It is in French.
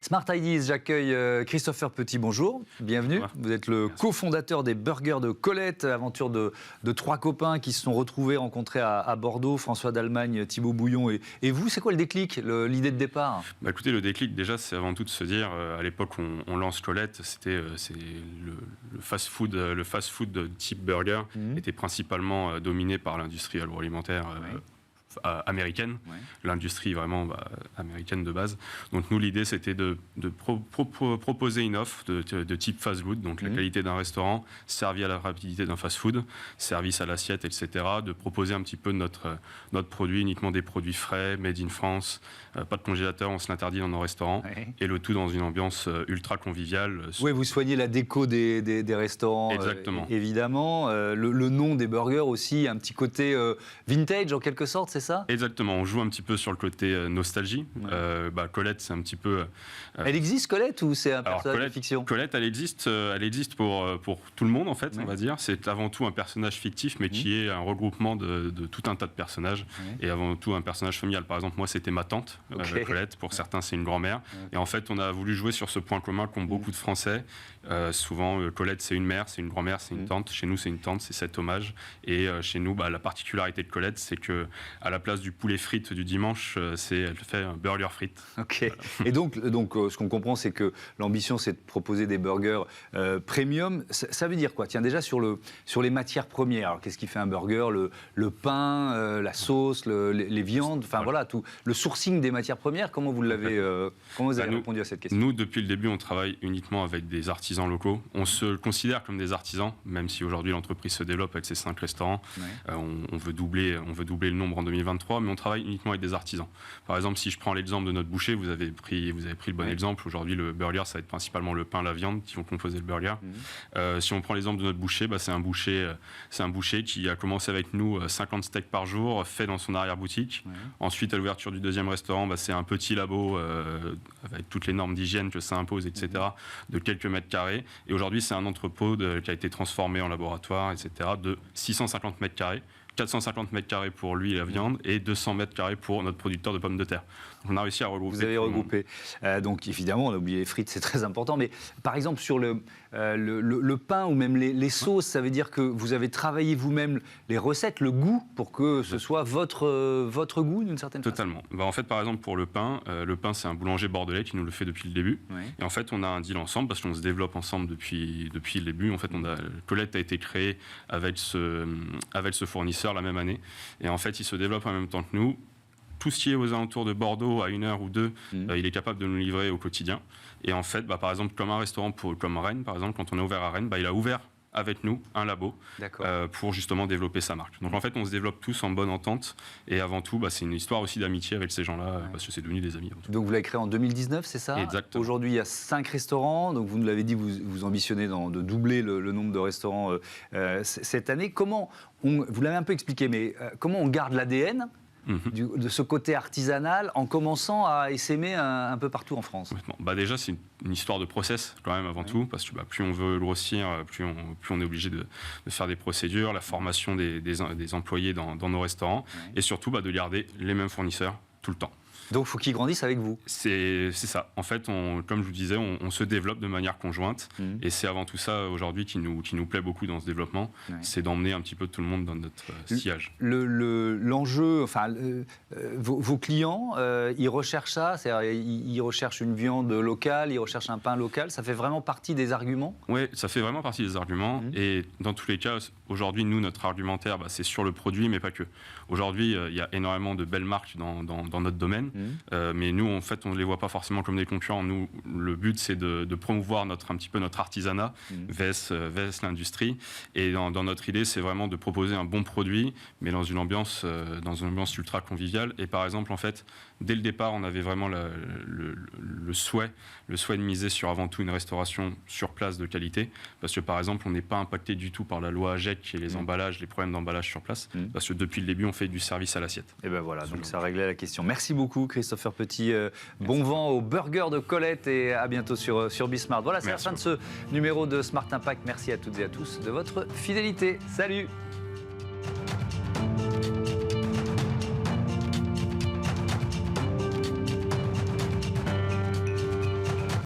Smart Ideas, j'accueille Christopher Petit, bonjour, bienvenue. Voilà. Vous êtes le cofondateur des Burgers de Colette, aventure de trois copains qui se sont retrouvés, rencontrés à Bordeaux, François d'Allemagne, Thibaut Bouillon et vous. C'est quoi le déclic, l'idée de départ? Écoutez, le déclic, déjà, c'est avant tout de se dire, à l'époque où on lance Colette, c'est le fast-food de type burger était principalement dominé par l'industrie agroalimentaire américaine, l'industrie vraiment américaine de base. Donc nous, l'idée, c'était de proposer une offre de type fast-food, donc la qualité d'un restaurant, servi à la rapidité d'un fast-food, service à l'assiette, etc. De proposer un petit peu notre produit, uniquement des produits frais, made in France, pas de congélateur, on se l'interdit dans nos restaurants, et le tout dans une ambiance ultra conviviale. Oui, vous soignez la déco des restaurants, exactement. Évidemment. Le nom des burgers aussi, un petit côté vintage en quelque sorte, c'est ça? Exactement, on joue un petit peu sur le côté nostalgie. Colette, c'est un petit peu... Elle existe, Colette, ou c'est un personnage de fiction? Colette, elle existe pour tout le monde, en fait, on va dire. C'est avant tout un personnage fictif, mais qui est un regroupement de tout un tas de personnages. Et avant tout un personnage familial. Par exemple, moi, c'était ma tante, Colette. Pour certains, c'est une grand-mère. Et en fait, on a voulu jouer sur ce point commun qu'ont beaucoup de Français. Souvent, Colette, c'est une mère, c'est une grand-mère, c'est une tante. Chez nous, c'est une tante, c'est cet hommage. Et chez nous, la particularité de Colette, c'est que à la place du poulet frites du dimanche, elle fait un burger frites. Ok. Voilà. Et donc, ce qu'on comprend, c'est que l'ambition, c'est de proposer des burgers premium. Ça veut dire quoi? Tiens, déjà sur les matières premières. Alors, qu'est-ce qui fait un burger? Le pain, la sauce, les viandes, enfin voilà, tout. Le sourcing des matières premières. Comment vous avez répondu à cette question? Nous, depuis le début, on travaille uniquement avec des artisans locaux. On se considère comme des artisans, même si aujourd'hui l'entreprise se développe avec ses 5 restaurants. On veut doubler le nombre en 2023, mais on travaille uniquement avec des artisans. Par exemple, si je prends l'exemple de notre boucher, vous avez pris le bon exemple. Aujourd'hui, le burger, ça va être principalement le pain, la viande qui vont composer le burger. Si on prend l'exemple de notre boucher, c'est un boucher qui a commencé avec nous 50 steaks par jour, fait dans son arrière-boutique. Ensuite, à l'ouverture du deuxième restaurant, c'est un petit labo avec toutes les normes d'hygiène que ça impose, etc., de quelques mètres carrés. Et aujourd'hui, c'est un entrepôt qui a été transformé en laboratoire, etc., de 650 mètres carrés. 450 mètres carrés pour lui et la viande et 200 mètres carrés pour notre producteur de pommes de terre. On a réussi à regrouper. Vous avez regroupé. Donc évidemment, on a oublié les frites, c'est très important. Mais par exemple, sur le pain ou même les sauces, ça veut dire que vous avez travaillé vous-même les recettes, le goût, pour que ce soit votre goût d'une certaine façon? Totalement. En fait, par exemple, pour le pain, c'est un boulanger bordelais qui nous le fait depuis le début. Et en fait, on a un deal ensemble parce qu'on se développe ensemble depuis le début. En fait, Colette a été créé avec ce fournisseur la même année. Et en fait, il se développe en même temps que nous. Tout ce qui est aux alentours de Bordeaux, à 1 heure ou 2, il est capable de nous livrer au quotidien. Et en fait, par exemple, comme un restaurant comme Rennes, par exemple, quand on est ouvert à Rennes, il a ouvert avec nous un labo pour justement développer sa marque. Donc en fait, on se développe tous en bonne entente. Et avant tout, c'est une histoire aussi d'amitié avec ces gens-là, parce que c'est devenu des amis. Donc vous l'avez créé en 2019, c'est ça? Exactement. Aujourd'hui, il y a 5 restaurants. Donc vous nous l'avez dit, vous ambitionnez de doubler le nombre de restaurants cette année. Vous l'avez un peu expliqué, mais comment on garde l'ADN de ce côté artisanal en commençant à essaimer un peu partout en France? Déjà, c'est une histoire de process quand même avant tout, parce que plus on veut grossir, plus on est obligé de faire des procédures, la formation des employés dans nos restaurants, et surtout de garder les mêmes fournisseurs tout le temps. Donc, il faut qu'ils grandissent avec vous. C'est ça. En fait, comme je vous disais, on se développe de manière conjointe. Et c'est avant tout ça, aujourd'hui, qui nous plaît beaucoup dans ce développement. C'est d'emmener un petit peu tout le monde dans notre sillage. L'enjeu, vos clients, ils recherchent ça? C'est-à-dire, ils recherchent une viande locale, ils recherchent un pain local. Ça fait vraiment partie des arguments? Oui, ça fait vraiment partie des arguments. Et dans tous les cas, aujourd'hui, nous, notre argumentaire, c'est sur le produit, mais pas que. Aujourd'hui, il y a énormément de belles marques dans notre domaine. Mais nous, en fait, on ne les voit pas forcément comme des concurrents. Nous, le but, c'est de promouvoir un petit peu notre artisanat vers l'industrie. Et dans notre idée, c'est vraiment de proposer un bon produit, mais dans une ambiance ultra conviviale. Et par exemple, en fait, dès le départ, on avait vraiment le souhait de miser sur avant tout une restauration sur place de qualité. Parce que, par exemple, on n'est pas impacté du tout par la loi AGEC et les emballages, les problèmes d'emballage sur place. Parce que depuis le début, on fait du service à l'assiette. Et ben voilà, donc ça réglait la question. Merci beaucoup, Christopher Petit. Bon vent au burger de Colette et à bientôt sur Bismart. Voilà, c'est la fin de ce numéro de Smart Impact. Merci à toutes et à tous de votre fidélité. Salut!